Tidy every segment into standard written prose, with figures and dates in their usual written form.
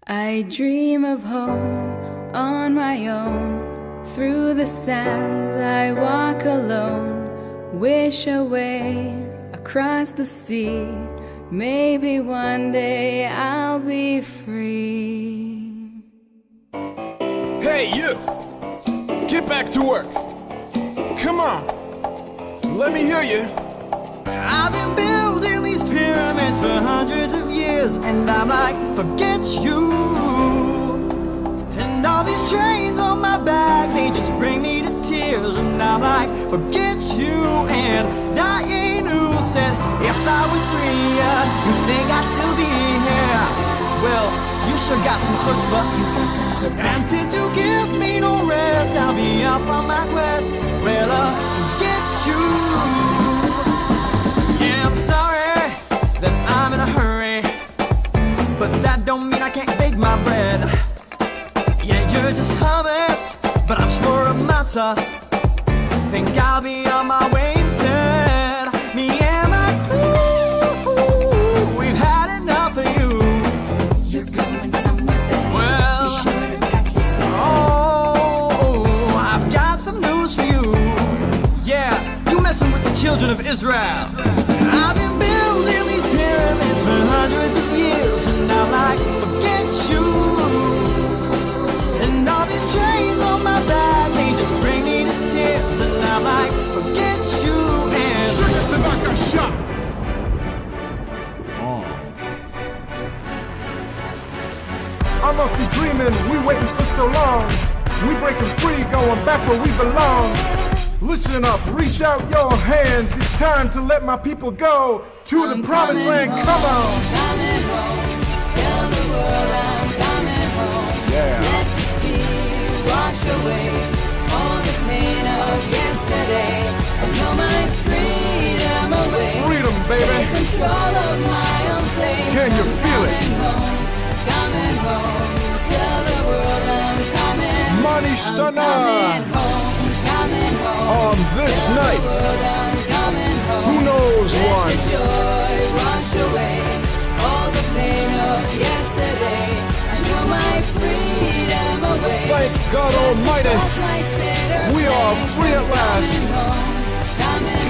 I dream of home on my own. Through the sands I walk alone. Wish away across the sea. Maybe one day I'll be free. Hey, you! Get back to work! Come on! Let me hear you! I've been building these pyramids for hundreds of years, and I'm like, forget you. And all these chains on my back, they just bring me to tears, and I'm like, forget you. And I ain't who said, if I was free, you think I'd still be here? Well, you sure got some chutzpah. And since you give me no rest, I'll be off on my quest. Well, forget you. Sorry that I'm in a hurry, but that don't mean I can't bake my bread. Yeah, you're just hummus, but I'm spur of matzah. Think I'll be on my way instead. Me and my crew, we've had enough of you. You're going somewhere bad. Well, be sure to pack your swag. Oh, I've got some news for you. Yeah, you messing with the children of Israel. I've been building these pyramids for hundreds of years, and I'm like, forget you. And all these chains on my back, they just bring me to tears, and I'm like, forget you. And Shut the back of shop! I must be dreaming, we waiting for so long. We breaking free, going back where we belong. Listen up, reach out your hands. It's time to let my people go to the promised land. Home, come on. Coming home, tell the world I'm coming home. Yeah. Let the sea wash away all the pain of yesterday. I know my freedom awaits. Freedom, baby. Take control of my own fate. Can you feel it? Coming home, tell the world I'm coming. Money I'm stunner. coming home, coming home. On this Tell night, the world I'm coming home. who knows Let one? the joy wash away all the pain of yesterday. I know my freedom awaits. Thank God Almighty, we are free at last.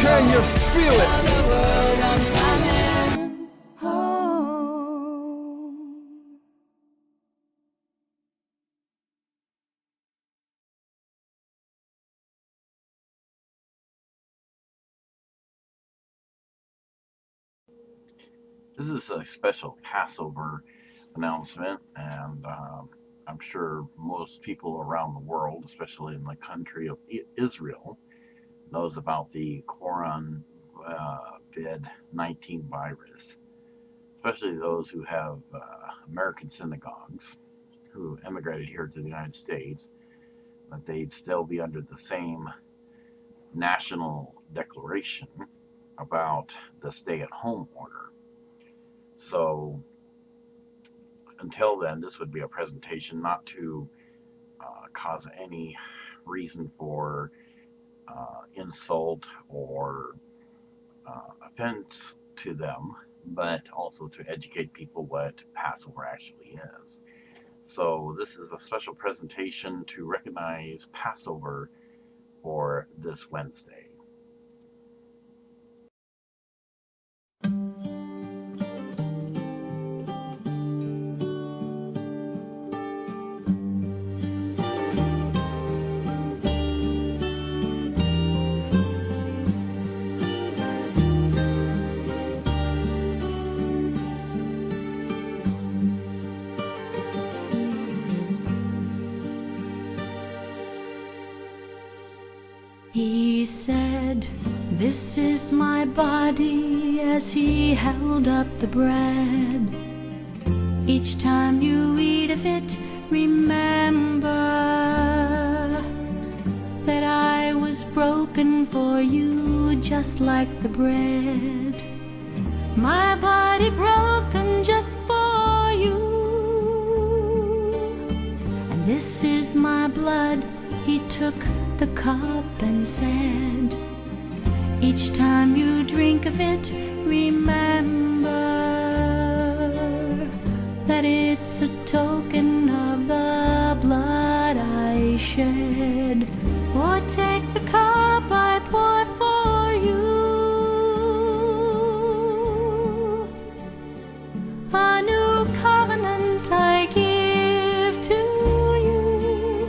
Can you feel it? Tell the world I'm coming home. This is a special Passover announcement, and I'm sure most people around the world, especially in the country of Israel, knows about the COVID-19 virus, especially those who have American synagogues who immigrated here to the United States, that they'd still be under the same national declaration about the stay-at-home order. So until then, this would be a presentation not to cause any reason for insult or offense to them, but also to educate people what Passover actually is. So this is a special presentation to recognize Passover for this Wednesday. He said, "This is my body," as he held up the bread. "Each time you eat of it, remember that I was broken for you, just like the bread. My body broken just for you. And this is my blood." He took the cup and said, "Each time you drink of it, remember that it's a token of the blood I shed. Or take the cup I poured for you, a new covenant I give to you,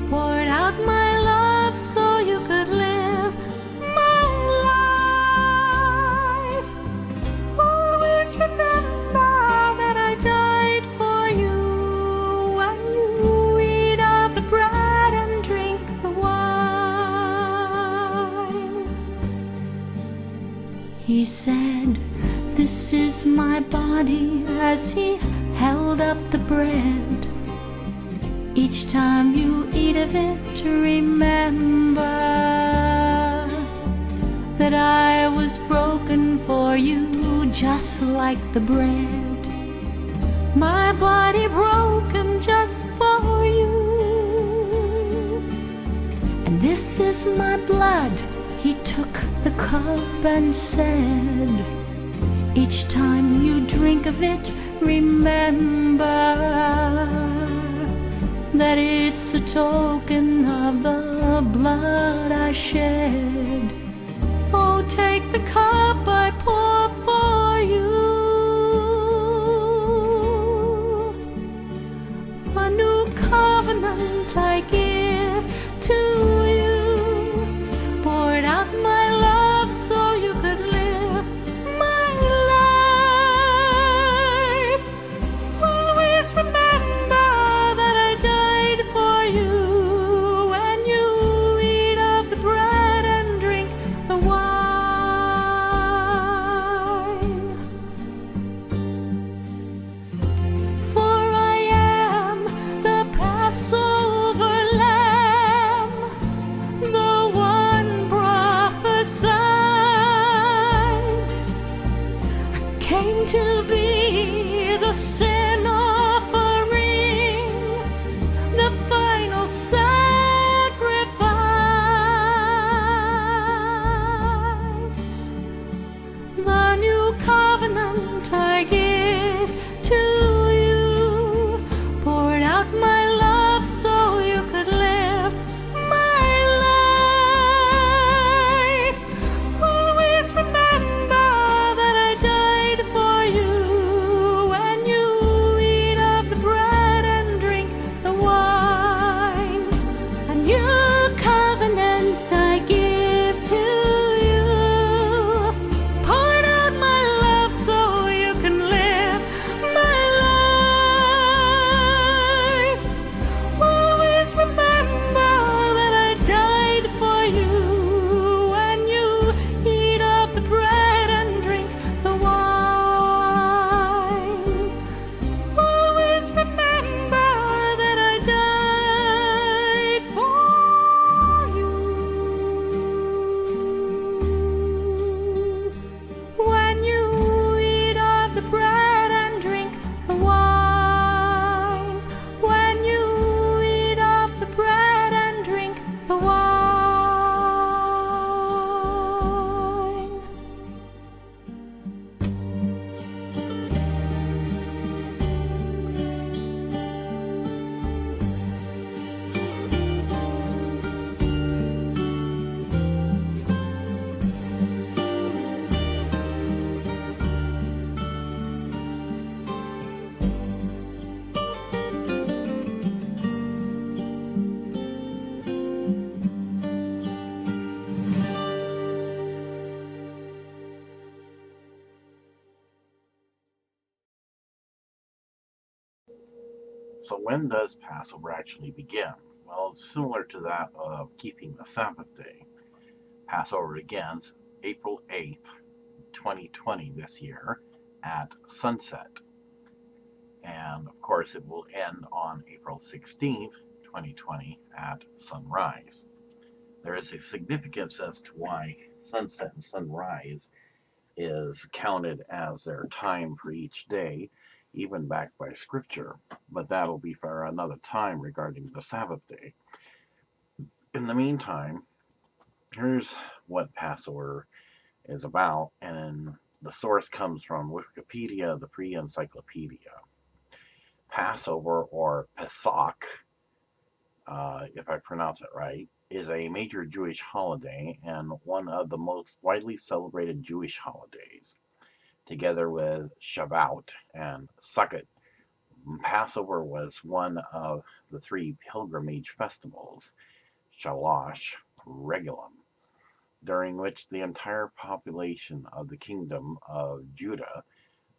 poured out my love so you could live my life. Always remember that I died for you when you eat of the bread and drink the wine. He said, "This is my body," as he held up the bread. Each time you eat of it, remember that I was broken for you, just like the bread. My body broken just for you. And this is my blood. He took the cup and said, "Each time you drink of it, remember that it's a token of the blood I shed." Oh, take the cup I pour for you, a new covenant I give to you, poured out my love so you could live my life. Always remember that I died for you when you eat of the bread and drink the wine. For I am the Passover lamb, the one prophesied. I came to be the sin offering, the final sacrifice. The new covenant I give to you, poured out my love so you could live my life. Always remember that I died for you when you eat of the bread and drink the wine. A new covenant I give to you, poured out my love so you can live my life. Always remember that I died for you when you eat of the bread and drink the wine. Always remember that I died for you when you eat of the bread and drink the wine. When you eat of the bread and drink the wine. So when does Passover actually begin? Well, it's similar to that of keeping the Sabbath day. Passover begins April 8th, 2020 this year at sunset. And of course, it will end on April 16th, 2020 at sunrise. There is a significance as to why sunset and sunrise is counted as their time for each day, even backed by scripture. But that'll be for another time regarding the Sabbath day. In the meantime, here's what Passover is about, and the source comes from Wikipedia, the free encyclopedia. Passover, or Pesach, if I pronounce it right, is a major Jewish holiday and one of the most widely celebrated Jewish holidays. Together with Shavuot and Sukkot, Passover was one of the three pilgrimage festivals, Shalosh Regulum, during which the entire population of the kingdom of Judah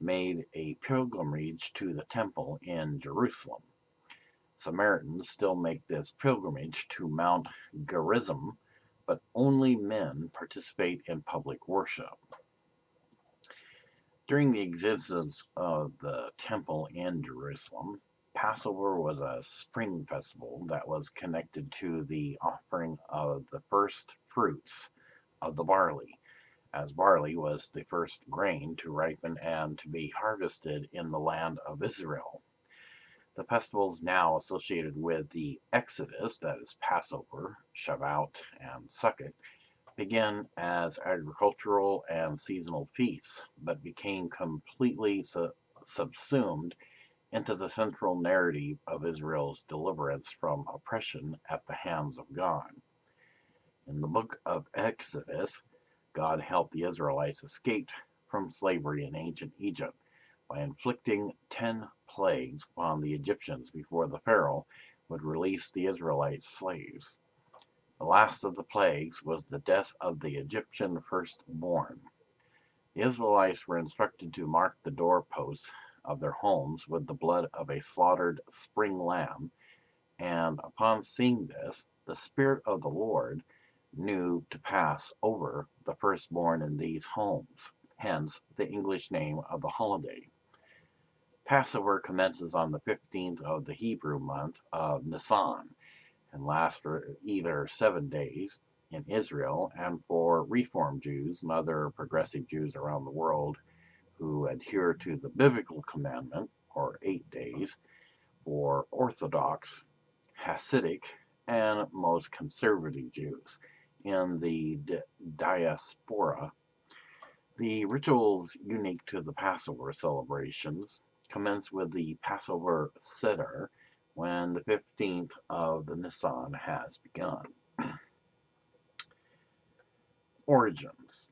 made a pilgrimage to the temple in Jerusalem. Samaritans still make this pilgrimage to Mount Gerizim, but only men participate in public worship. During the existence of the temple in Jerusalem, Passover was a spring festival that was connected to the offering of the first fruits of the barley, as barley was the first grain to ripen and to be harvested in the land of Israel. The festivals now associated with the Exodus, that is Passover, Shavuot, and Sukkot, began as agricultural and seasonal feasts, but became completely subsumed into the central narrative of Israel's deliverance from oppression at the hands of God. In the book of Exodus, God helped the Israelites escape from slavery in ancient Egypt by inflicting 10 plagues on the Egyptians before the Pharaoh would release the Israelite slaves. The last of the plagues was the death of the Egyptian firstborn. The Israelites were instructed to mark the doorposts of their homes with the blood of a slaughtered spring lamb, and upon seeing this, the Spirit of the Lord knew to pass over the firstborn in these homes, hence the English name of the holiday. Passover commences on the 15th of the Hebrew month of Nisan and lasts for either 7 days in Israel, and for Reform Jews and other progressive Jews around the world who adhere to the biblical commandment, or 8 days, for Orthodox, Hasidic, and most conservative Jews in the diaspora. The rituals unique to the Passover celebrations commence with the Passover Seder when the 15th of the Nisan has begun. Origins.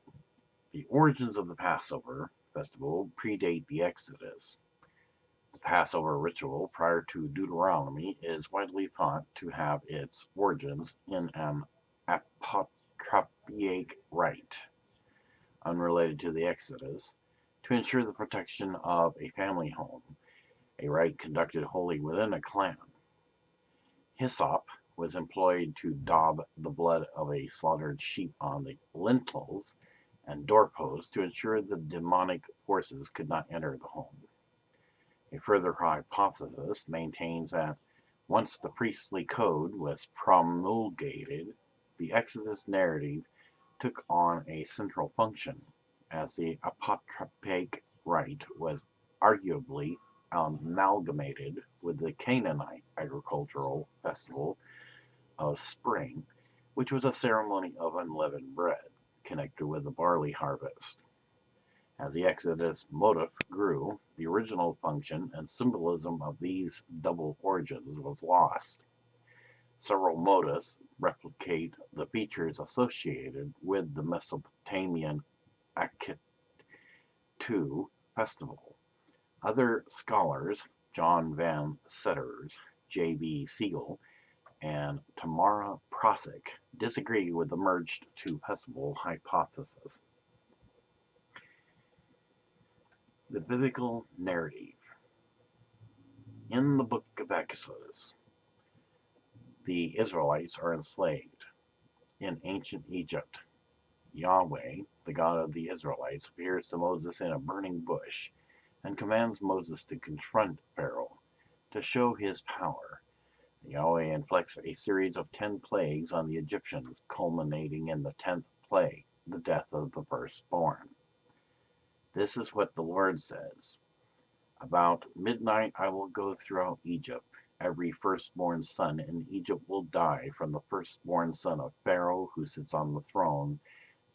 The origins of the Passover festival predate the Exodus. The Passover ritual prior to Deuteronomy is widely thought to have its origins in an apotropaic rite, unrelated to the Exodus, to ensure the protection of a family home, a rite conducted wholly within a clan. Hyssop was employed to daub the blood of a slaughtered sheep on the lintels and doorposts to ensure the demonic forces could not enter the home. A further hypothesis maintains that once the priestly code was promulgated, the Exodus narrative took on a central function, as the apotropaic rite was arguably amalgamated with the Canaanite agricultural festival of spring, which was a ceremony of unleavened bread connected with the barley harvest. As the Exodus motif grew, the original function and symbolism of these double origins was lost. Several motifs replicate the features associated with the Mesopotamian Akitu festival. Other scholars, John Van Setters, J.B. Siegel, and Tamara Prosick, disagree with the merged two festival hypothesis. The biblical narrative. In the book of Exodus, the Israelites are enslaved in ancient Egypt. Yahweh, the God of the Israelites, appears to Moses in a burning bush and commands Moses to confront Pharaoh to show his power. Yahweh inflicts a series of 10 plagues on the Egyptians, culminating in the 10th plague, the death of the firstborn. This is what the Lord says. About midnight I will go throughout Egypt. Every firstborn son in Egypt will die, from the firstborn son of Pharaoh who sits on the throne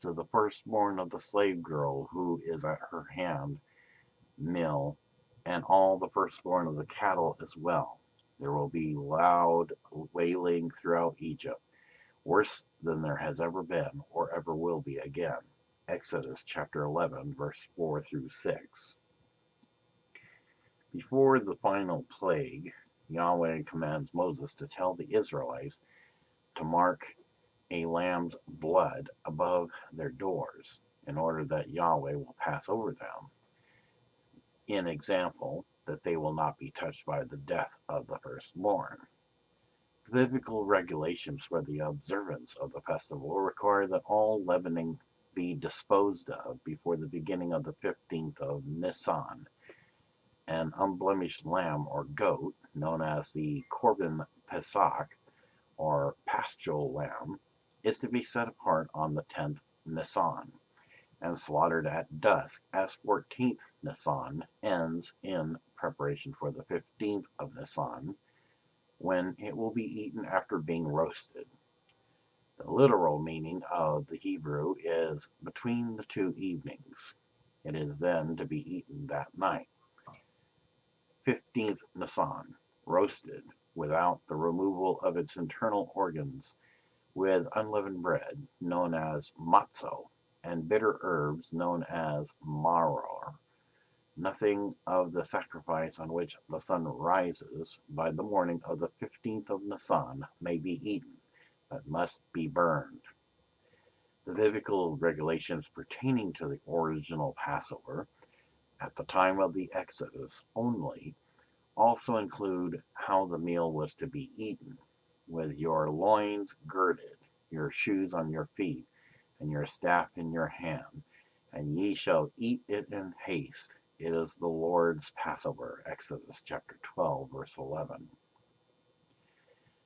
to the firstborn of the slave girl who is at her hand mill and all the firstborn of the cattle as well. There will be loud wailing throughout Egypt, worse than there has ever been or ever will be again. Exodus chapter 11, verse 4 through 6. Before the final plague, Yahweh commands Moses to tell the Israelites to mark a lamb's blood above their doors in order that Yahweh will pass over them. In example, that they will not be touched by the death of the firstborn. The biblical regulations for the observance of the festival require that all leavening be disposed of before the beginning of the 15th of Nisan. An unblemished lamb or goat, known as the Korban Pesach, or paschal lamb, is to be set apart on the 10th Nisan and slaughtered at dusk, as 14th Nisan ends in preparation for the 15th of Nisan, when it will be eaten after being roasted. The literal meaning of the Hebrew is between the two evenings. It is then to be eaten that night. 15th Nisan, roasted without the removal of its internal organs, with unleavened bread, known as matzo, and bitter herbs, known as maror. Nothing of the sacrifice on which the sun rises by the morning of the 15th of Nisan may be eaten, but must be burned. The biblical regulations pertaining to the original Passover, at the time of the Exodus only, also include how the meal was to be eaten, with your loins girded, your shoes on your feet, and your staff in your hand, and ye shall eat it in haste. It is the Lord's Passover. Exodus chapter 12, verse 11.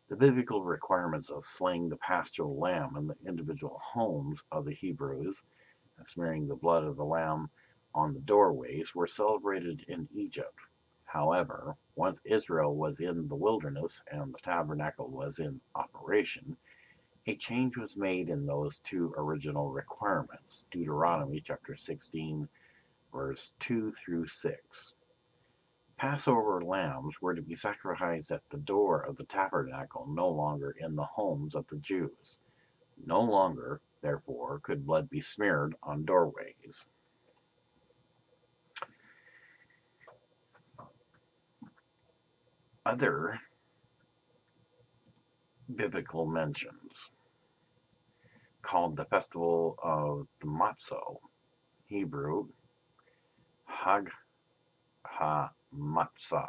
The biblical requirements of slaying the paschal lamb in the individual homes of the Hebrews, and smearing the blood of the lamb on the doorways, were celebrated in Egypt. However, once Israel was in the wilderness and the tabernacle was in operation, a change was made in those two original requirements. Deuteronomy chapter 16, verse 2 through 6. Passover lambs were to be sacrificed at the door of the tabernacle, no longer in the homes of the Jews. No longer, therefore, could blood be smeared on doorways. Other biblical mentions, called the Festival of the Matzo, Hebrew, Hag HaMatzah.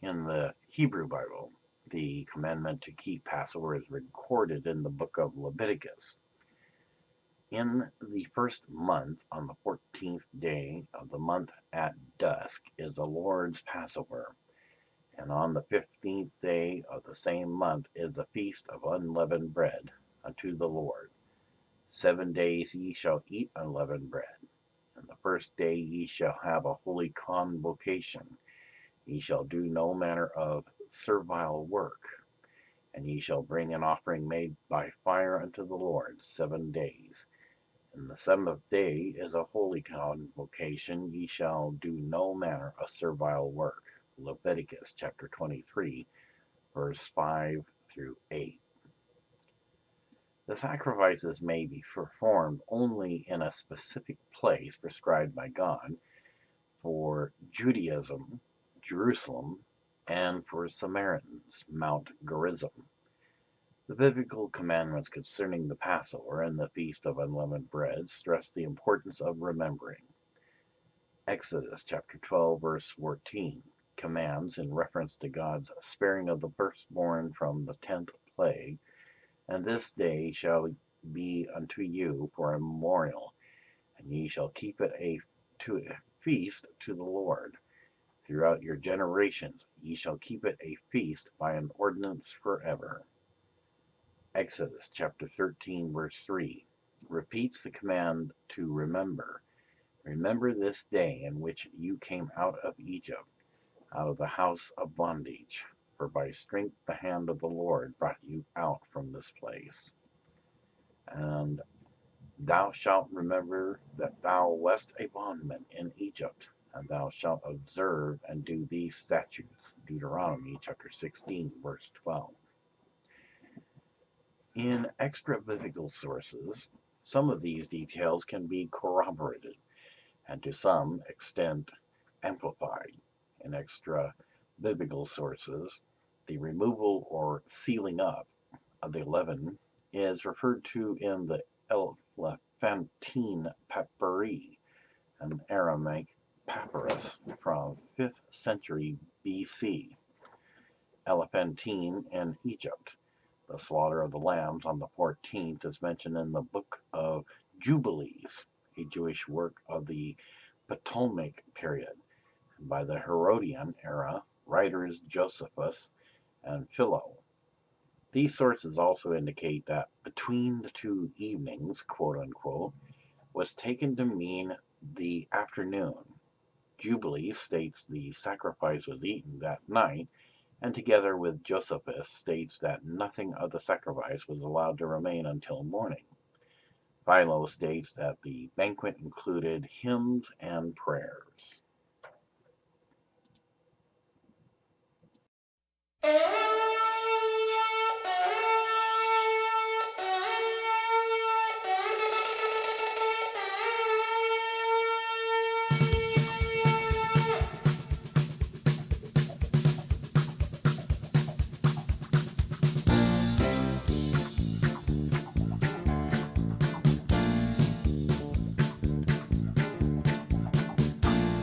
In the Hebrew Bible, the commandment to keep Passover is recorded in the book of Leviticus. In the first month, on the 14th day of the month at dusk, is the Lord's Passover. And on the 15th day of the same month is the feast of unleavened bread unto the Lord. 7 days ye shall eat unleavened bread. And the first day ye shall have a holy convocation. Ye shall do no manner of servile work. And ye shall bring an offering made by fire unto the Lord 7 days. And the 7th day is a holy convocation. Ye shall do no manner of servile work. Leviticus chapter 23, verse 5 through 8. The sacrifices may be performed only in a specific place prescribed by God for Judaism, Jerusalem, and for Samaritans, Mount Gerizim. The biblical commandments concerning the Passover and the Feast of Unleavened Bread stress the importance of remembering. Exodus chapter 12, verse 14 commands in reference to God's sparing of the firstborn from the 10th plague, and this day shall be unto you for a memorial, and ye shall keep it a feast to the Lord. Throughout your generations ye shall keep it a feast by an ordinance forever. Exodus chapter 13, verse 3 repeats the command to remember. Remember this day in which you came out of Egypt, out of the house of bondage, for by strength the hand of the Lord brought you out from this place. And thou shalt remember that thou wast a bondman in Egypt, and thou shalt observe and do these statutes. Deuteronomy chapter 16, verse 12. In extra biblical sources, some of these details can be corroborated and to some extent amplified. In extra biblical sources, the removal or sealing up of the leaven is referred to in the Elephantine Papyri, an Aramaic papyrus from 5th century BC. Elephantine in Egypt. The slaughter of the lambs on the 14th is mentioned in the Book of Jubilees, a Jewish work of the Ptolemaic period. By the Herodian era, writers Josephus and Philo. These sources also indicate that between the two evenings, quote unquote, was taken to mean the afternoon. Jubilees states the sacrifice was eaten that night, and together with Josephus states that nothing of the sacrifice was allowed to remain until morning. Philo states that the banquet included hymns and prayers.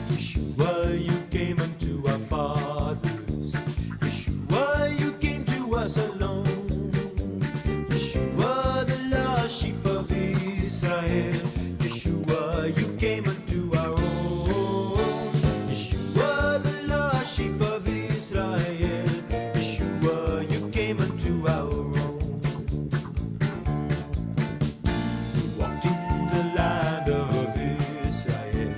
Yeshua, you came unto our fathers. Yeshua, you came to us alone. Yeshua, the lost sheep of Israel. Yeshua, you came unto our own. Yeshua, the lost sheep of Israel. Yeshua, you came unto our own. You walked in the land of Israel.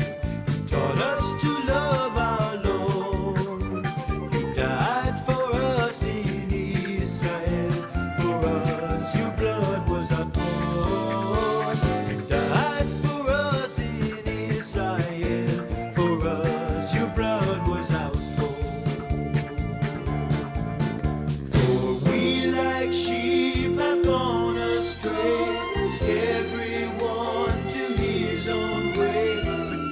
Taught us to love our Lord. You died for us in Israel. For us, your blood was outpoured. You died for us in Israel. For us, your blood was outpoured. For we like sheep have gone astray. Everyone to his own way.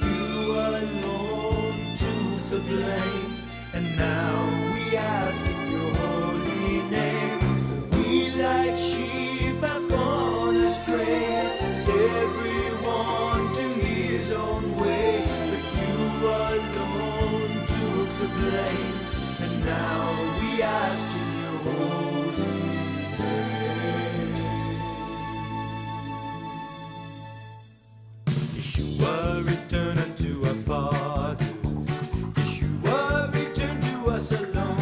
You alone took the blame, and now we ask in your holy name. We like sheep have gone astray, everyone to his own way, but you alone took the blame, and now we ask in your holy name. Yeshua, return unto our fathers. Yeshua, return to us alone.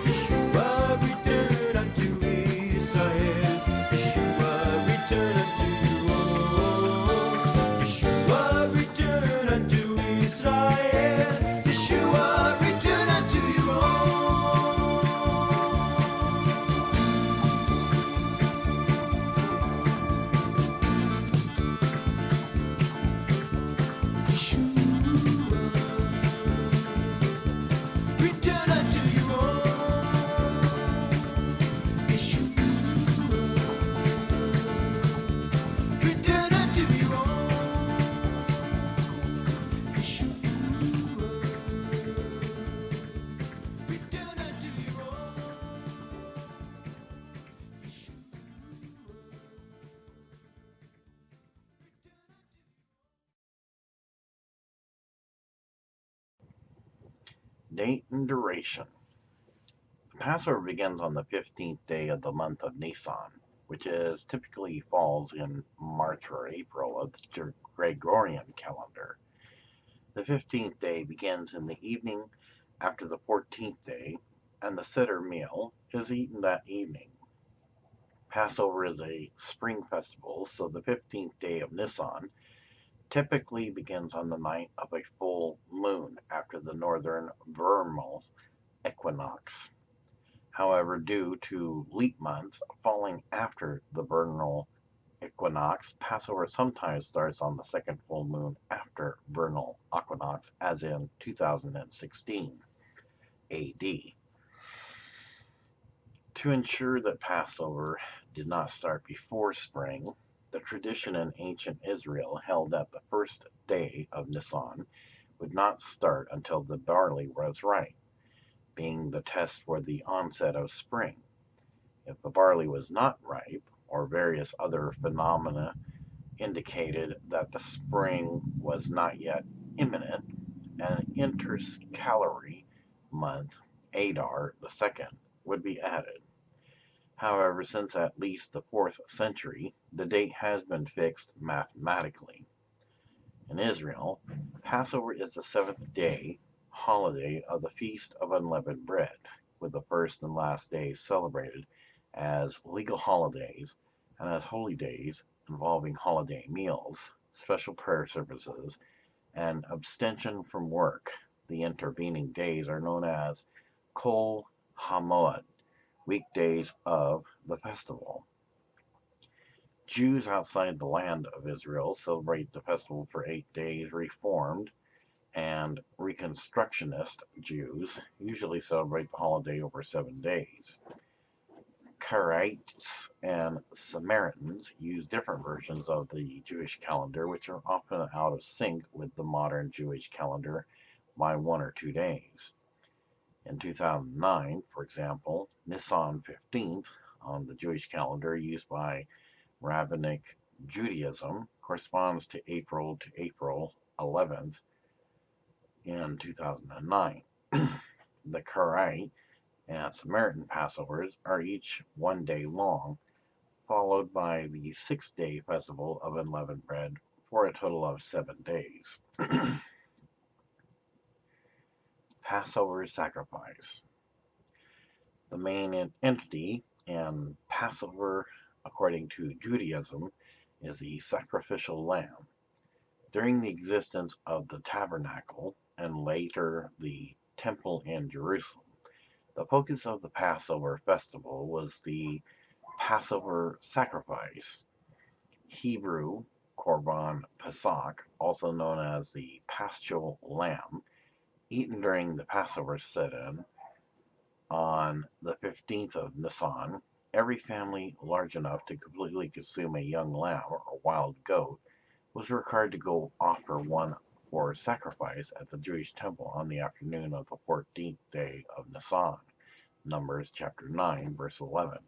Yeshua, return unto Israel. Yeshua, return unto your own. Yeshua, return unto Israel. Yeshua, return unto your own. Return unto your own. Return unto your own. Return unto your own. Date and duration. The Passover begins on the 15th day of the month of Nisan, which is typically falls in March or April of the Gregorian calendar. The 15th day begins in the evening after the 14th day, and the Seder meal is eaten that evening. Passover is a spring festival, so the 15th day of Nisan typically begins on the night of a full moon after the northern vernal equinox. However, due to leap months falling after the vernal equinox, Passover sometimes starts on the second full moon after vernal equinox, as in 2016 AD. To ensure that Passover did not start before spring, the tradition in ancient Israel held that the first day of Nisan would not start until the barley was ripe, being the test for the onset of spring. If the barley was not ripe, or various other phenomena indicated that the spring was not yet imminent, an intercalary month, Adar the second, would be added. However, since at least the 4th century, the date has been fixed mathematically. In Israel, Passover is the seventh day holiday of the Feast of Unleavened Bread, with the first and last days celebrated as legal holidays and as holy days involving holiday meals, special prayer services, and abstention from work. The intervening days are known as Kol HaMoed, weekdays of the festival. Jews outside the land of Israel celebrate the festival for 8 days. Reformed and Reconstructionist Jews usually celebrate the holiday over 7 days. Karaites and Samaritans use different versions of the Jewish calendar, which are often out of sync with the modern Jewish calendar by 1 or 2 days. In 2009, for example, Nisan 15th on the Jewish calendar used by Rabbinic Judaism corresponds to April 11th in 2009. The Karaite and Samaritan Passovers are each 1 day long, followed by the 6-day festival of unleavened bread for a total of 7 days. Passover sacrifice. The main entity in Passover, according to Judaism, is the sacrificial lamb. During the existence of the tabernacle and later the temple in Jerusalem, the focus of the Passover festival was the Passover sacrifice, Hebrew Korban Pesach, also known as the Paschal Lamb, eaten during the Passover sit-in on the 15th of Nisan. Every family large enough to completely consume a young lamb or wild goat was required to go offer one for sacrifice at the Jewish temple on the afternoon of the 14th day of Nisan, Numbers chapter 9, verse 11,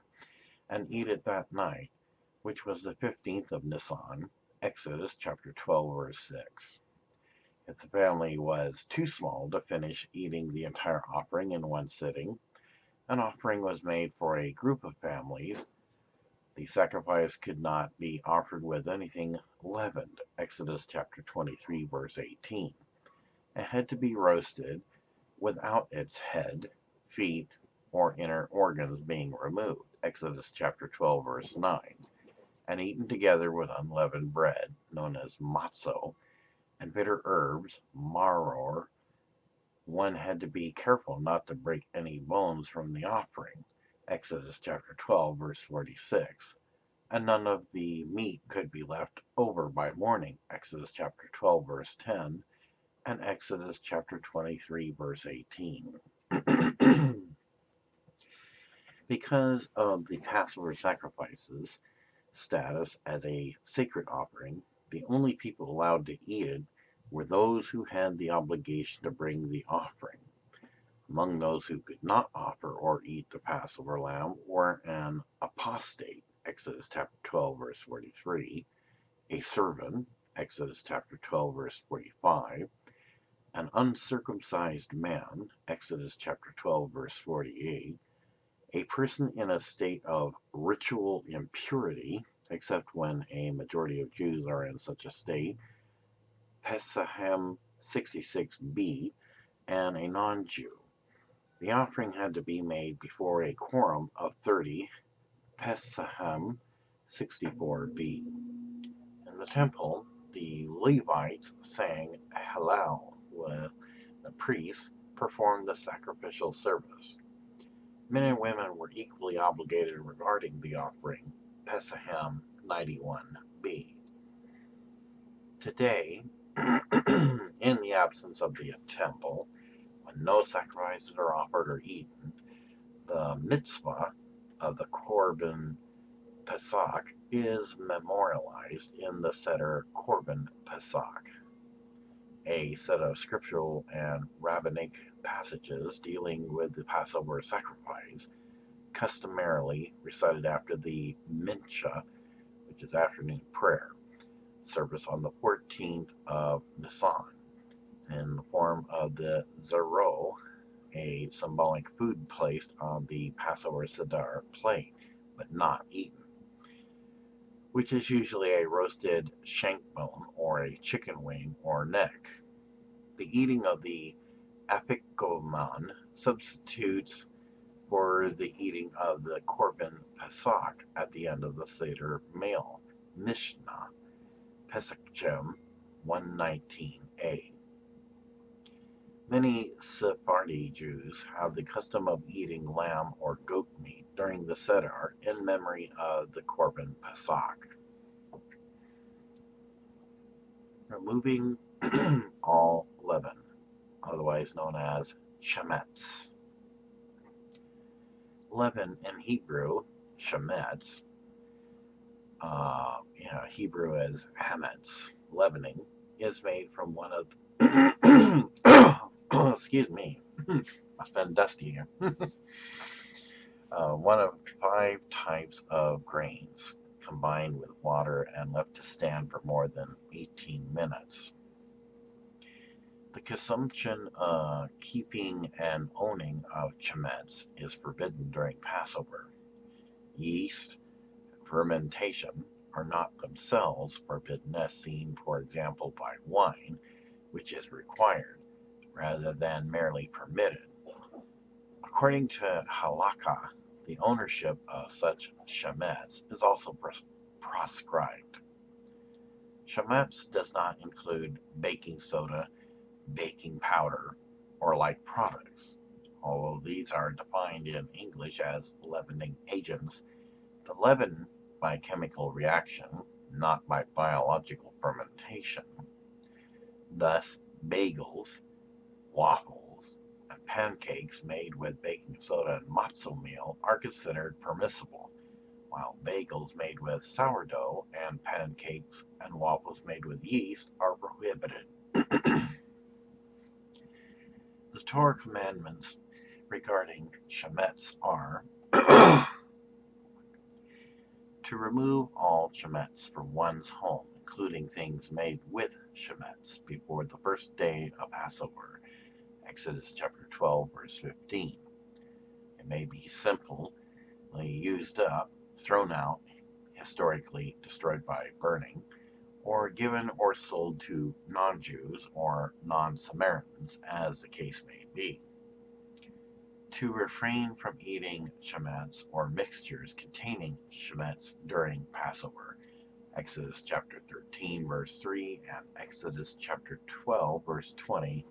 and eat it that night, which was the 15th of Nisan, Exodus chapter 12, verse 6. If the family was too small to finish eating the entire offering in one sitting, an offering was made for a group of families. The sacrifice could not be offered with anything leavened, Exodus chapter 23, verse 18. It had to be roasted without its head, feet, or inner organs being removed, Exodus chapter 12, verse 9, and eaten together with unleavened bread, known as matzo, and bitter herbs, maror. One had to be careful not to break any bones from the offering, Exodus chapter 12, verse 46, and none of the meat could be left over by morning, Exodus chapter 12, verse 10, and Exodus chapter 23, verse 18. Because of the Passover sacrifice's status as a sacred offering, the only people allowed to eat it were those who had the obligation to bring the offering. Among those who could not offer or eat the Passover lamb were an apostate, Exodus chapter 12, verse 43, a servant, Exodus chapter 12, verse 45, an uncircumcised man, Exodus chapter 12, verse 48, a person in a state of ritual impurity, except when a majority of Jews are in such a state, Pesachim 66b, and a non-Jew. The offering had to be made before a quorum of 30, Pesachim 64b. In the temple, the Levites sang Hallel when the priests performed the sacrificial service. Men and women were equally obligated regarding the offering, Pesachim 91b. Today, in the absence of the temple, when no sacrifices are offered or eaten, the mitzvah of the Korban Pesach is memorialized in the Seder Korban Pesach, a set of scriptural and rabbinic passages dealing with the Passover sacrifice, customarily recited after the Mincha, which is afternoon prayer, service on the 14th of Nisan, in the form of the zero, a symbolic food placed on the Passover Seder plate, but not eaten, which is usually a roasted shank bone or a chicken wing or neck. The eating of the afikoman substitutes for the eating of the Korban Pesach at the end of the Seder meal. Mishnah, Pesachim 119a. Many Sephardi Jews have the custom of eating lamb or goat meat during the Seder in memory of the Korban Pesach. Removing all leaven, otherwise known as shemetz. Leaven in Hebrew, shemetz, Hebrew is hametz, leavening, is made from one of excuse me, it's been dusty here. One of 5 types of grains combined with water and left to stand for more than 18 minutes. The consumption, keeping, and owning of chametz is forbidden during Passover. Yeast and fermentation are not themselves forbidden, as seen, for example, by wine, which is required, rather than merely permitted. According to halakha, the ownership of such chametz is also proscribed. Chametz does not include baking soda, baking powder, or like products. Although these are defined in English as leavening agents, the leaven by chemical reaction, not by biological fermentation. Thus, bagels, waffles, and pancakes made with baking soda and matzo meal are considered permissible, while bagels made with sourdough and pancakes and waffles made with yeast are prohibited. The Torah commandments regarding chametz are to remove all chametz from one's home, including things made with chametz, before the first day of Passover, Exodus chapter 12, verse 15. It may be simply used up, thrown out, historically destroyed by burning, or given or sold to non-Jews or non-Samaritans, as the case may be. To refrain from eating chametz or mixtures containing chametz during Passover, Exodus chapter 13, verse 3, and Exodus chapter 12, verse 20,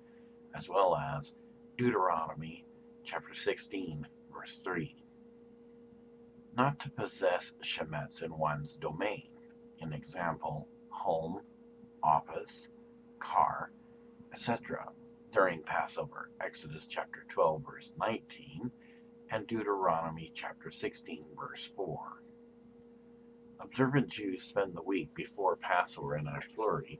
as well as Deuteronomy chapter 16, verse 3. Not to possess chametz in one's domain, in example, home, office, car, etc., during Passover, Exodus chapter 12, verse 19, and Deuteronomy chapter 16, verse 4. Observant Jews spend the week before Passover in a flurry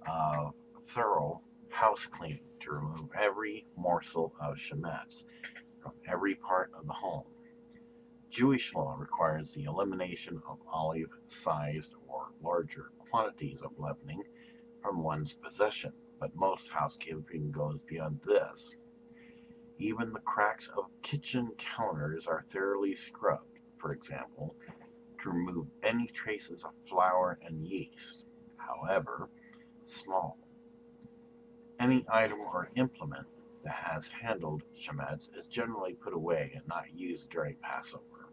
of thorough house cleaning to remove every morsel of chametz from every part of the home. Jewish law requires the elimination of olive-sized or larger quantities of leavening from one's possession, but most housekeeping goes beyond this. Even the cracks of kitchen counters are thoroughly scrubbed, for example, to remove any traces of flour and yeast, however small. Any item or implement that has handled chametz is generally put away and not used during Passover.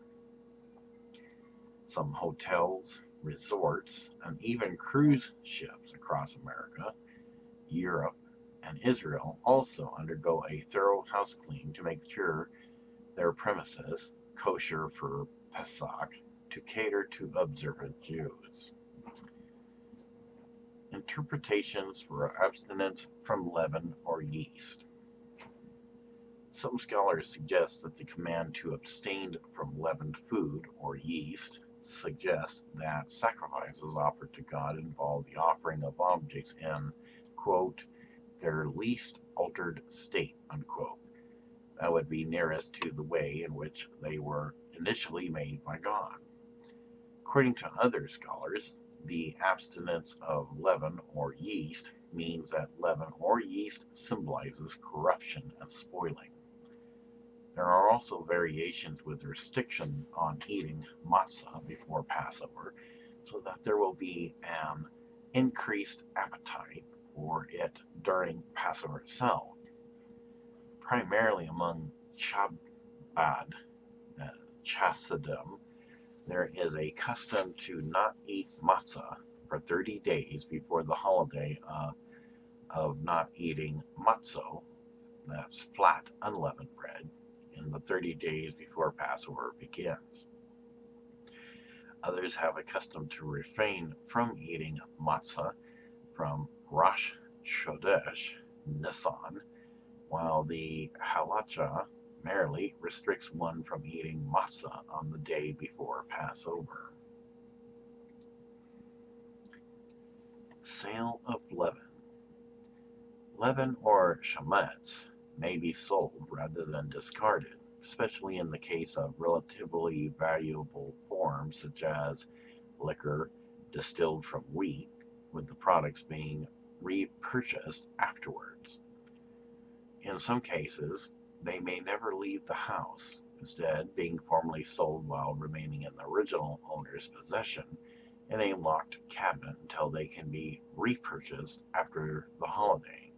Some hotels, resorts, and even cruise ships across America, Europe, and Israel also undergo a thorough house clean to make sure their premises, kosher for Pesach, to cater to observant Jews. Interpretations for abstinence from leaven or yeast. Some scholars suggest that the command to abstain from leavened food or yeast suggests that sacrifices offered to God involve the offering of objects in, quote, their least altered state, unquote. That would be nearest to the way in which they were initially made by God. According to other scholars, the abstinence of leaven or yeast means that leaven or yeast symbolizes corruption and spoiling. There are also variations with restriction on eating matzah before Passover, so that there will be an increased appetite for it during Passover itself. Primarily among Chabad Chassidim, there is a custom to not eat matzah for 30 days before the holiday of not eating matzo, that's flat unleavened bread, in the 30 days before Passover begins. Others have a custom to refrain from eating matzah from Rosh Chodesh, Nisan, while the halacha merely restricts one from eating matzah on the day before Passover. Sale of leaven. Leaven or chametz may be sold rather than discarded, especially in the case of relatively valuable forms such as liquor distilled from wheat, with the products being repurchased afterwards. In some cases, they may never leave the house, instead being formally sold while remaining in the original owner's possession in a locked cabinet until they can be repurchased after the holiday.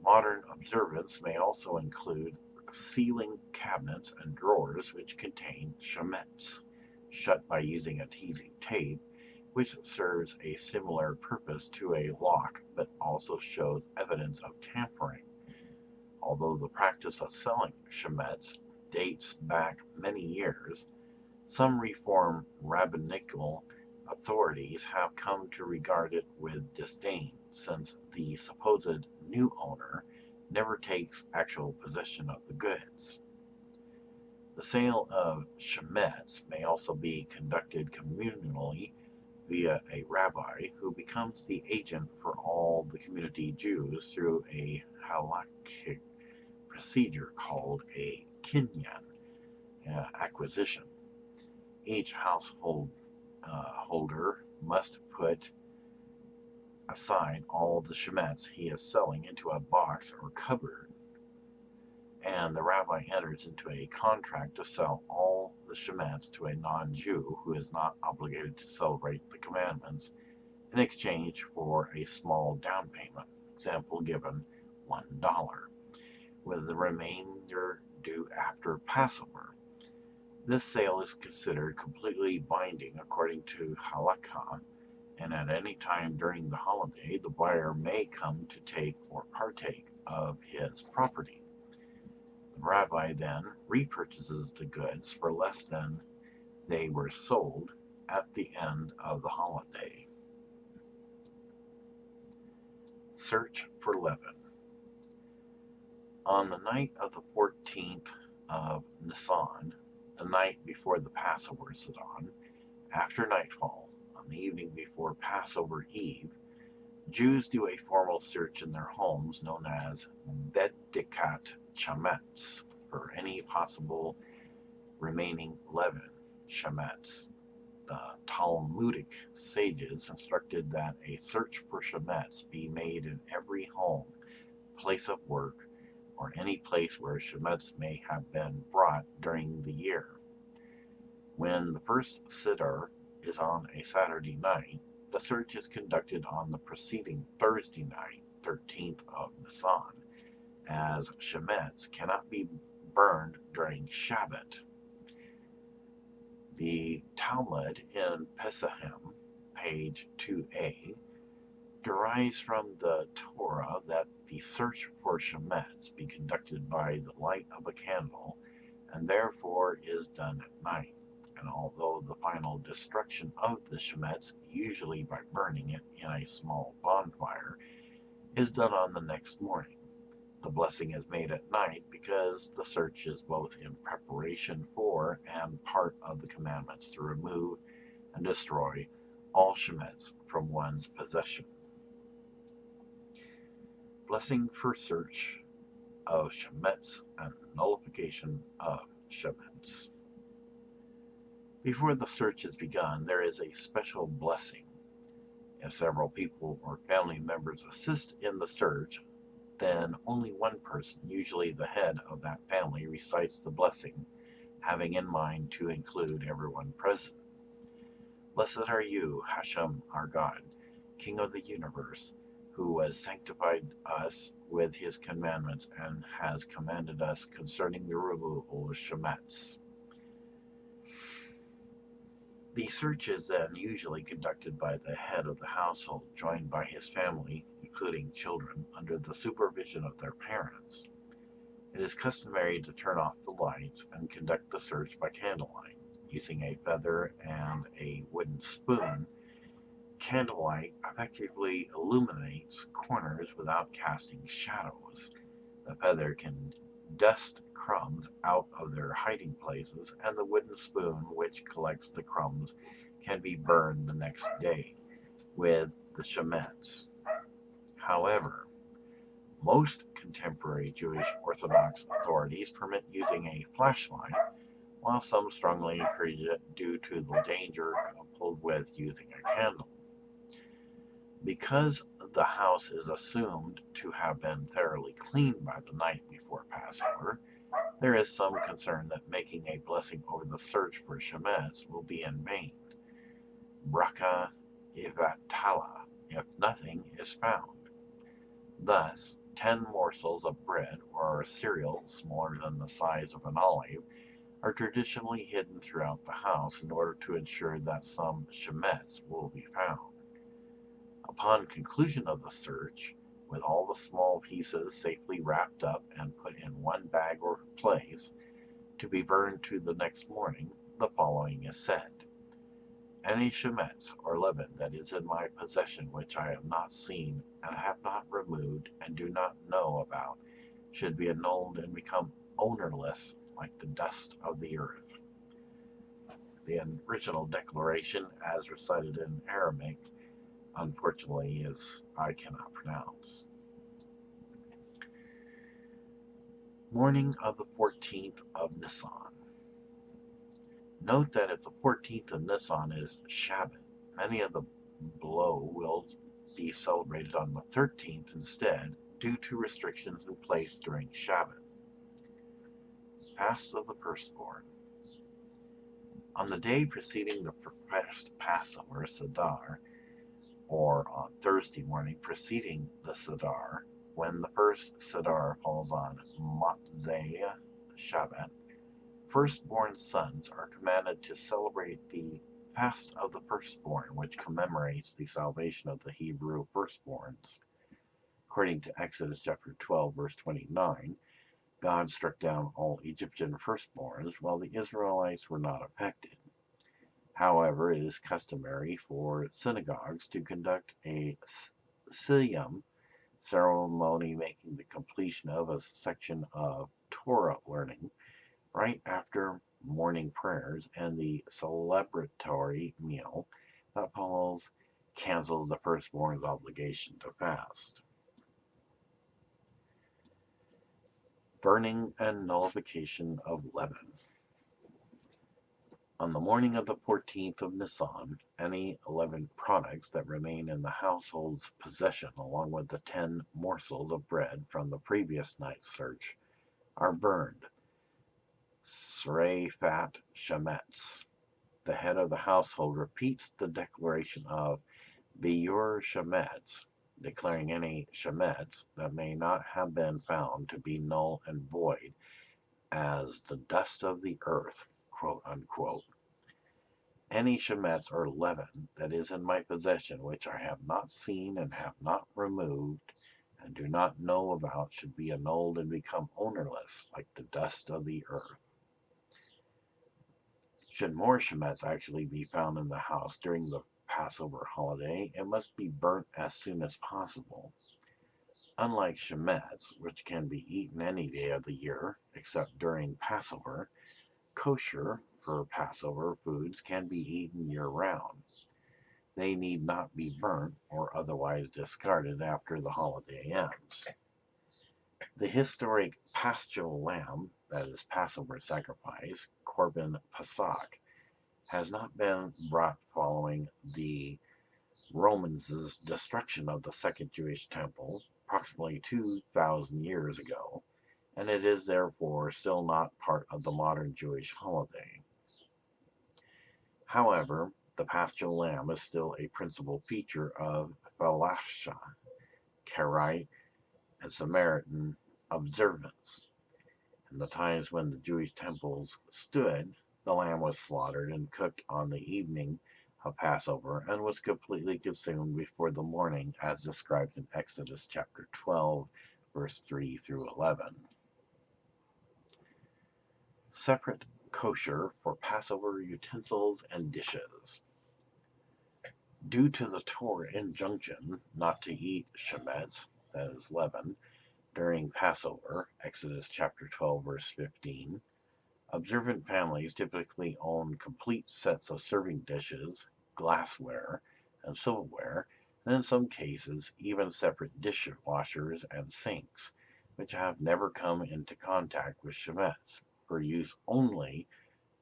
Modern observance may also include sealing cabinets and drawers which contain chametz, shut by using adhesive tape, which serves a similar purpose to a lock but also shows evidence of tampering. Although the practice of selling chametz dates back many years, some Reform rabbinical authorities have come to regard it with disdain, since the supposed new owner never takes actual possession of the goods. The sale of chametz may also be conducted communally via a rabbi who becomes the agent for all the community Jews through a halakhic procedure called a kinyan acquisition. Each household holder must put aside all the chametz he is selling into a box or cupboard, and the rabbi enters into a contract to sell all the chametz to a non-Jew who is not obligated to celebrate the commandments in exchange for a small down payment, example given $1, with the remainder due after Passover. This sale is considered completely binding according to halakha, and at any time during the holiday, the buyer may come to take or partake of his property. The rabbi then repurchases the goods for less than they were sold at the end of the holiday. Search for leaven. On the night of the 14th of Nisan, the night before the Passover Sidon, after nightfall, on the evening before Passover Eve, Jews do a formal search in their homes known as Bedikat Chametz for any possible remaining leaven, chametz. The Talmudic sages instructed that a search for chametz be made in every home, place of work, or any place where chametz may have been brought during the year. When the first Siddur is on a Saturday night, the search is conducted on the preceding Thursday night, 13th of Nisan, as chametz cannot be burned during Shabbat. The Talmud in Pesachim, page 2a, derives from the Torah that the search for chametz be conducted by the light of a candle, and therefore is done at night, and although the final destruction of the Shemitz, usually by burning it in a small bonfire, is done on the next morning. The blessing is made at night because the search is both in preparation for and part of the commandments to remove and destroy all Shemitz from one's possession. Blessing for search of Shemitz and nullification of Shemitz. Before the search is begun, there is a special blessing. If several people or family members assist in the search, then only one person, usually the head of that family, recites the blessing, having in mind to include everyone present. Blessed are you, Hashem, our God, King of the universe, who has sanctified us with his commandments and has commanded us concerning the removal of Shemitz. The search is then usually conducted by the head of the household, joined by his family, including children, under the supervision of their parents. It is customary to turn off the lights and conduct the search by candlelight, using a feather and a wooden spoon. Candlelight effectively illuminates corners without casting shadows. The feather can dust crumbs out of their hiding places, and the wooden spoon, which collects the crumbs, can be burned the next day with the shemitz. However, most contemporary Jewish Orthodox authorities permit using a flashlight, while some strongly encourage it due to the danger coupled with using a candle. Because the house is assumed to have been thoroughly cleaned by the night before Passover, there is some concern that making a blessing over the search for shemitz will be in vain. Bracha ivatala, if nothing is found. Thus, 10 morsels of bread or cereal smaller than the size of an olive are traditionally hidden throughout the house in order to ensure that some shemitz will be found. Upon conclusion of the search, with all the small pieces safely wrapped up and put in one bag or place, to be burned to the next morning, the following is said. Any shemitz or leaven that is in my possession which I have not seen and have not removed and do not know about should be annulled and become ownerless like the dust of the earth. The original declaration, as recited in Aramaic, unfortunately, I cannot pronounce. Morning of the 14th of Nisan. Note that if the 14th of Nisan is Shabbat, many of the below will be celebrated on the 13th instead due to restrictions in place during Shabbat. Fast of the Firstborn. On the day preceding the first Passover, Sadar, or on Thursday morning preceding the Sadar, when the first Sadar falls on Motzei Shabbat, firstborn sons are commanded to celebrate the Fast of the Firstborn, which commemorates the salvation of the Hebrew firstborns. According to Exodus chapter 12, verse 29, God struck down all Egyptian firstborns, while the Israelites were not affected. However, it is customary for synagogues to conduct a siyum ceremony, making the completion of a section of Torah learning right after morning prayers, and the celebratory meal that follows cancels the firstborn's obligation to fast. Burning and nullification of leaven. On the morning of the 14th of Nisan, any 11 products that remain in the household's possession, along with the 10 morsels of bread from the previous night's search, are burned. Sreifat Shemetz. The head of the household repeats the declaration of Biur Shemetz, declaring any Shemetz that may not have been found to be null and void as the dust of the earth, quote unquote. Any shemitz or leaven that is in my possession which I have not seen and have not removed and do not know about should be annulled and become ownerless like the dust of the earth. Should more shemetz actually be found in the house during the Passover holiday, it must be burnt as soon as possible. Unlike shemetz, which can be eaten any day of the year except during Passover, kosher for Passover foods can be eaten year-round. They need not be burnt or otherwise discarded after the holiday ends. The historic paschal lamb, that is Passover sacrifice, Korban Pesach, has not been brought following the Romans' destruction of the Second Jewish Temple approximately 2,000 years ago, and it is therefore still not part of the modern Jewish holiday. However, the paschal lamb is still a principal feature of Falasha, Karaite, and Samaritan observance. In the times when the Jewish temples stood, the lamb was slaughtered and cooked on the evening of Passover and was completely consumed before the morning, as described in Exodus chapter 12, verse 3 through 11. Separate kosher for Passover utensils and dishes. Due to the Torah injunction not to eat shemetz, that is leaven, during Passover, Exodus chapter 12, verse 15, observant families typically own complete sets of serving dishes, glassware, and silverware, and in some cases, even separate dishwashers and sinks, which have never come into contact with shemetz, for use only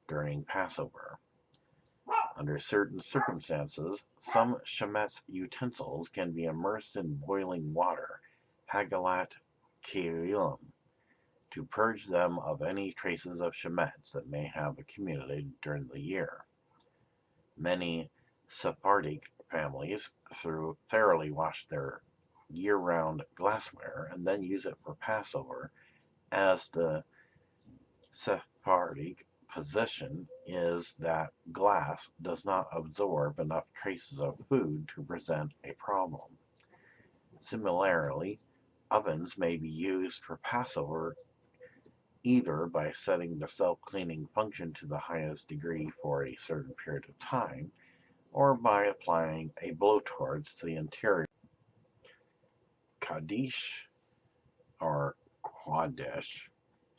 during Passover. Under certain circumstances, some shemetz utensils can be immersed in boiling water, Hagalat Kelim, to purge them of any traces of shemetz that may have accumulated during the year. Many Sephardic families thoroughly wash their year-round glassware and then use it for Passover, as the Sephardic position is that glass does not absorb enough traces of food to present a problem. Similarly, ovens may be used for Passover either by setting the self-cleaning function to the highest degree for a certain period of time, or by applying a blowtorch to the interior. Kaddish, or Quadesh,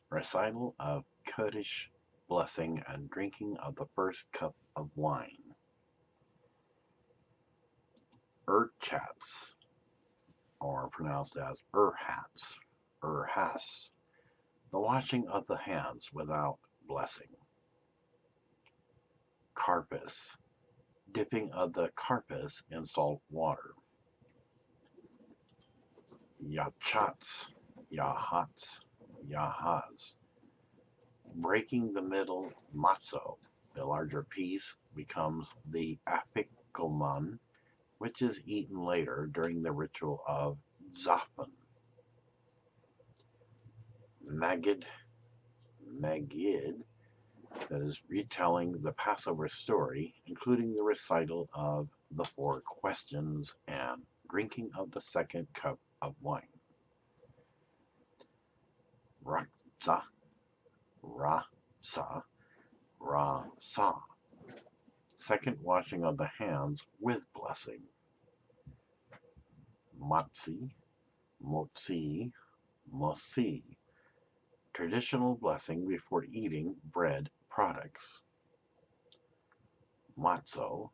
recital of Kaddish blessing and drinking of the first cup of wine. Urchats, or pronounced as Urhas, the washing of the hands without blessing. Karpas, dipping of the karpas in salt water. Yachats, Yahaz, breaking the middle matzo. The larger piece becomes the afikoman, which is eaten later during the ritual of Zaphan. Magid, that is retelling the Passover story, including the recital of the 4 questions and drinking of the second cup of wine. Rasa, second washing of the hands with blessing. Motzi, traditional blessing before eating bread products. Maso,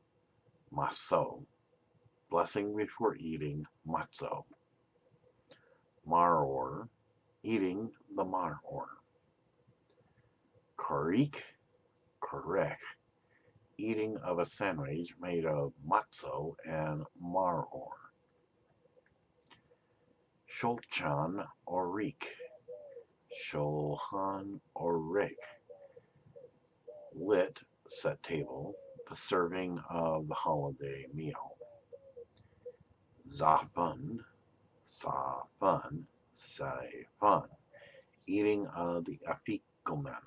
blessing before eating matzo. Maror, eating the maror. Korek, eating of a sandwich made of matzo and maror. Sholchan Orik, lit, set table, the serving of the holiday meal. Zafan, eating of the afikoman.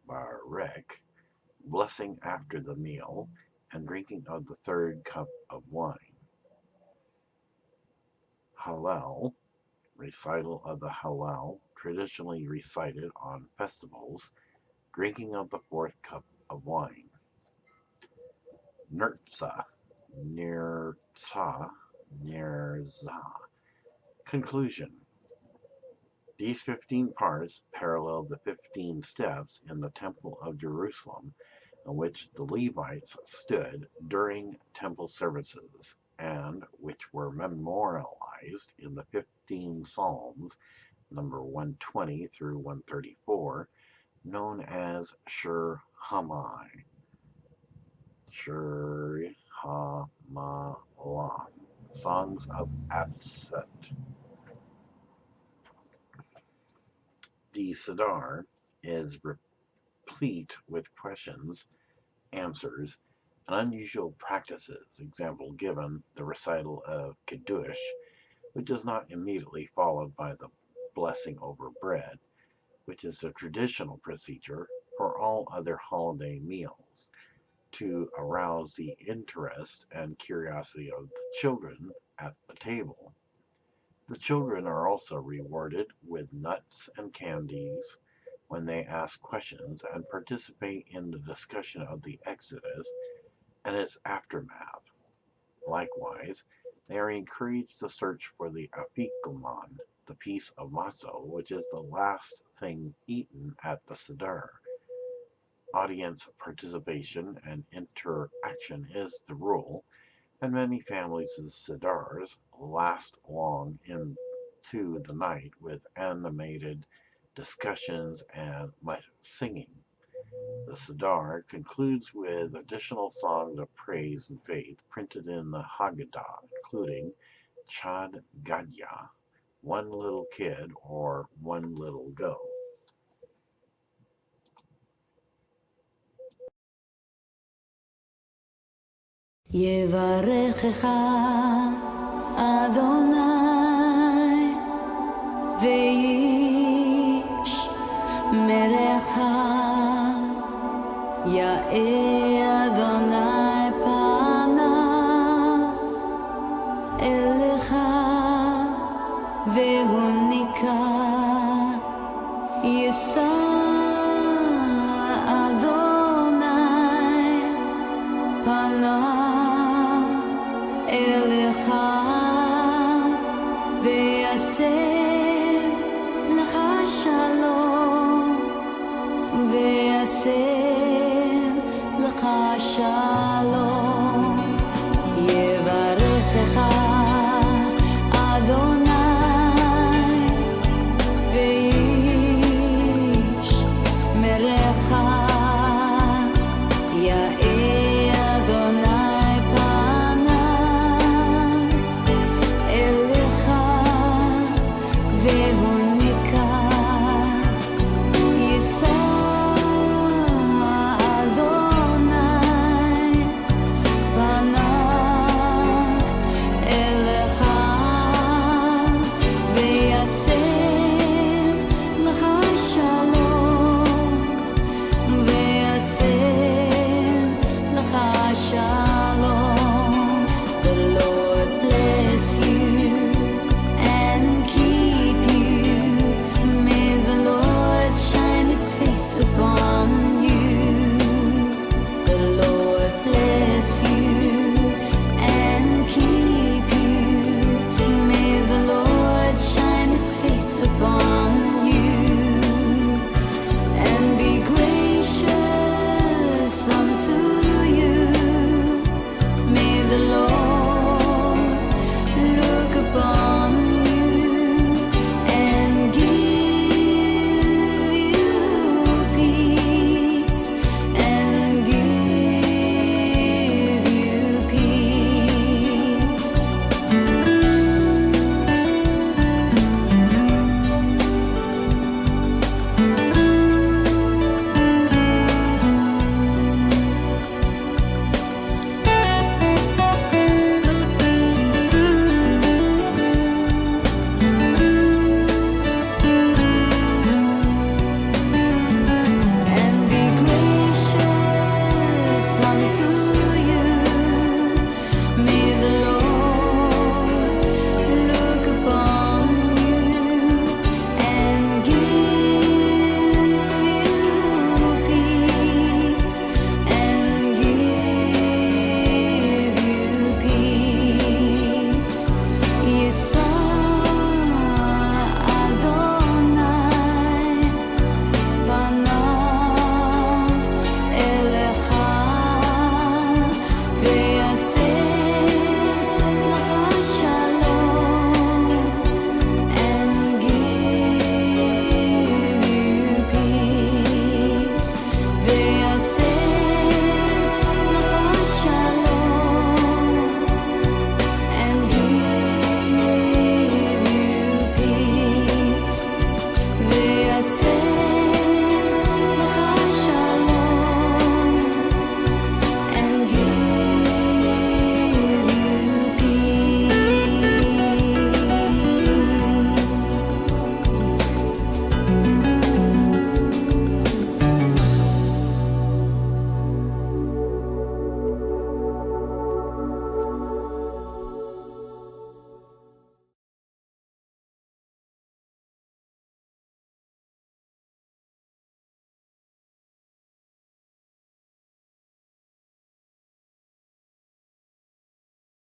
Barek, blessing after the meal and drinking of the third cup of wine. Halal, recital of the halal traditionally recited on festivals, drinking of the fourth cup of wine. Nirtza, Nirza. Conclusion. These 15 parts parallel the 15 steps in the Temple of Jerusalem on which the Levites stood during temple services, and which were memorialized in the 15 Psalms, number 120 through 134, known as Shir Hamai. Shir Hamalah, Songs of Ascent. The Siddur is replete with questions, answers, and unusual practices. Example given, the recital of Kiddush, which is not immediately followed by the blessing over bread, which is a traditional procedure for all other holiday meals, to arouse the interest and curiosity of the children at the table. The children are also rewarded with nuts and candies when they ask questions and participate in the discussion of the Exodus and its aftermath. Likewise, they are encouraged to search for the afikoman, the piece of matzah, which is the last thing eaten at the Siddur. Audience participation and interaction is the rule, and many families' Siddars last long into the night with animated discussions and much singing. The Siddar concludes with additional songs of praise and faith printed in the Haggadah, including Chad Gadya, one little kid or one little goat. יברכך אדוני וישמרך, יאר אדוני פניו אליך והוניקה, יישא אדוני פניו אליך ויעשה לך שלום, ויעשה לך שלום.